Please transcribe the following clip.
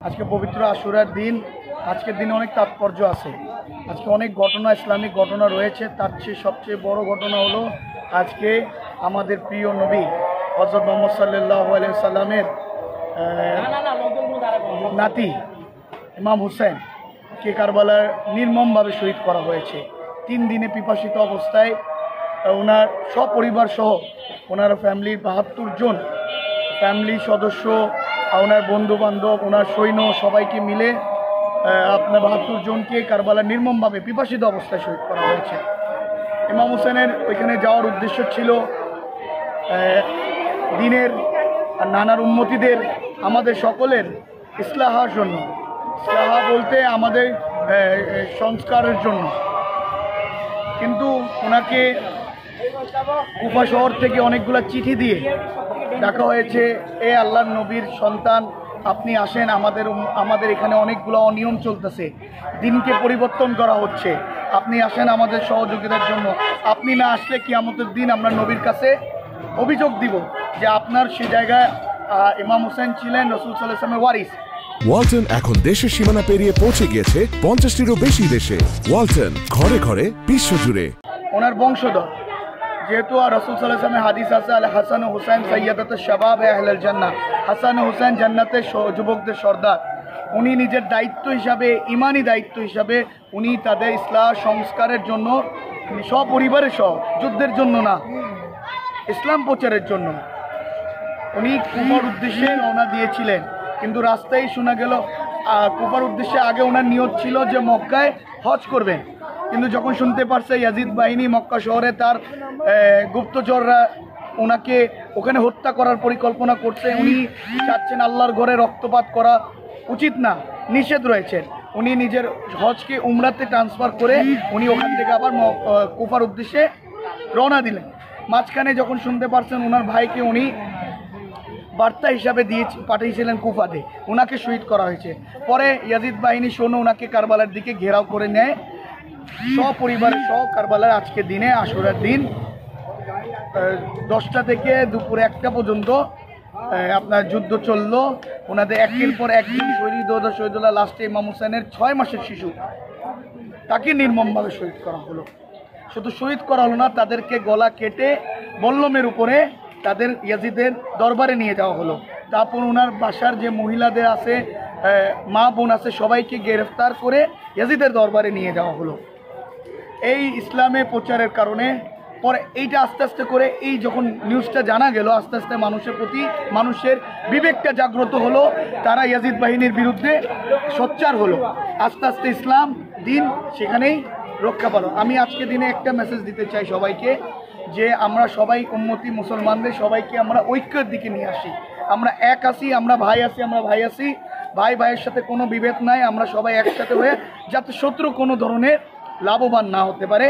আজকে পবিত্র আশুরার দিন। আজকের দিনে অনেক তাৎপর্য আছে। আজকে অনেক ঘটনা, ইসলামিক ঘটনা রয়েছে। তার চেয়ে সবচেয়ে বড় ঘটনা হলো আজকে আমাদের প্রিয় নবী হযরত মুহাম্মদ সাল্লাল্লাহু আলাইহি সাল্লামের নাতি ইমাম হুসেনকে কারবালার নির্মমভাবে শহীদ করা হয়েছে। 3 দিনে পিপাসিত অবস্থায় ওনার সপরিবার সহ ওনার ফ্যামিলির 72 জন ফ্যামিলি সদস্য, ওনার বন্ধুবান্ধব, ওনার সৈন্য সবাইকে মিলে আপনার 72 জনকে কারবালার নির্মমভাবে পিপাসিত অবস্থায় শহীদ করা হয়েছে। ইমাম হুসেনের ওইখানে যাওয়ার উদ্দেশ্য ছিল দিনের নানার উম্মতিদের, আমাদের সকলের ইসলাহার জন্য। ইসলাহা বলতে আমাদের সংস্কারের জন্য। কিন্তু ওনাকে কুফা শহর থেকে অনেকগুলো চিঠি দিয়ে ডাকা হয়েছে, এ আল্লাহর নবীর সন্তান, আপনি আসেন, আমাদের এখানে অনেকগুলো অনিয়ম চলতেছে, দিনকে পরিবর্তন করা হচ্ছে, আপনি আসেন আমাদের সহযোগিতার জন্য। আপনি না আসলে কিয়ামতের দিন আমরা নবীর কাছে অভিযোগ দিব যে আপনার সে জায়গায় ইমাম হুসেন ছিলেন রাসূল সাল্লাল্লাহু আলাইহি ওয়াসাল্লামের ওয়ারিস। ওয়ালটন এখন দেশের সীমানা পেরিয়ে পৌঁছে গিয়েছে 50টিরও বেশি দেশে। ওয়ালটন, ঘরে ঘরে বিশ্বজুড়ে। ওনার বংশধর, যেহেতু রাসূল সাল্লাল্লাহু আলাইহি ওয়াসাল্লামের হাদিস আছে, আল হাসান ও হুসাইন সাইয়্যিদাতুশ শাবাব আহলুল জান্নাহ, হাসান ও হুসাইন জান্নাতের যুবকদের সর্দার। উনি নিজের দায়িত্ব হিসাবে, ইমানি দায়িত্ব হিসাবে উনি তাদের ইসলাম সংস্কারের জন্য, সপরিবারের সহ, যুদ্ধের জন্য না, ইসলাম প্রচারের জন্য উনি কুফার উদ্দেশ্যে রওনা দিয়েছিলেন। কিন্তু রাস্তায় শোনা গেল কুফার উদ্দেশ্যে আগে ওনার নিয়ত ছিল যে মক্কায় হজ করবেন। কিন্তু যখন শুনতে পারছে ইয়াজিদ বাহিনী মক্কা শহরে তার গুপ্তচররা ওনাকে ওখানে হত্যা করার পরিকল্পনা করছে, উনি চাচ্ছেন আল্লাহর ঘরে রক্তপাত করা উচিত না, নিষেধ রয়েছে। উনি নিজের হজকে উমরাতে ট্রান্সফার করে উনি ওখান থেকে আবার কুফার উদ্দেশ্যে রওনা দিলেন। মাঝখানে যখন শুনতে পারছেন ওনার ভাইকে উনি বার্তা হিসাবে পাঠিয়েছিলেন কুফাতে, ওনাকে শহীদ করা হয়েছে। পরে ইয়াজিদ বাহিনী সৈন্য ওনাকে কারবালার দিকে ঘেরাও করে নেয় সপরিবারের সহ। কারবালার আজকের দিনে, আশুরার দিন 10টা থেকে দুপুর 1টা পর্যন্ত আপনার যুদ্ধ চললো। ওনাদের একের পর একদিন শহীদুল্লাহ, লাস্টে ইমাম হুসেনের 6 মাসের শিশু, তাকে নির্মমভাবে শহীদ করা হলো। শুধু শহীদ করা হলো না, তাদেরকে গলা কেটে বল্লমের উপরে তাদের ইয়াজিদের দরবারে নিয়ে যাওয়া হলো। তারপর ওনার বাসার যে মহিলাদের আছে, মা বোন আছে, সবাইকে গ্রেফতার করে ইয়াজিদের দরবারে নিয়ে যাওয়া হলো। এই ইসলামে প্রচারের কারণে পরে এইটা আস্তে আস্তে করে, এই যখন নিউজটা জানা গেল, আস্তে আস্তে মানুষের প্রতি মানুষের বিবেকটা জাগ্রত হলো, তারা ইয়াজিদ বাহিনীর বিরুদ্ধে সোচ্চার হলো। আস্তে আস্তে ইসলাম দিন সেখানেই রক্ষা পেল। আমি আজকে দিনে একটা মেসেজ দিতে চাই সবাইকে, যে আমরা সবাই উম্মতি মুসলমানদের সবাইকে আমরা ঐক্যের দিকে নিয়ে আসি। আমরা এক আসি, আমরা ভাই আসি, ভাই ভাইয়ের সাথে কোনো বিভেদ নাই। আমরা সবাই একসাথে হয়ে যাতে শত্রু কোনো ধরনের লাভবান না হতে পারে।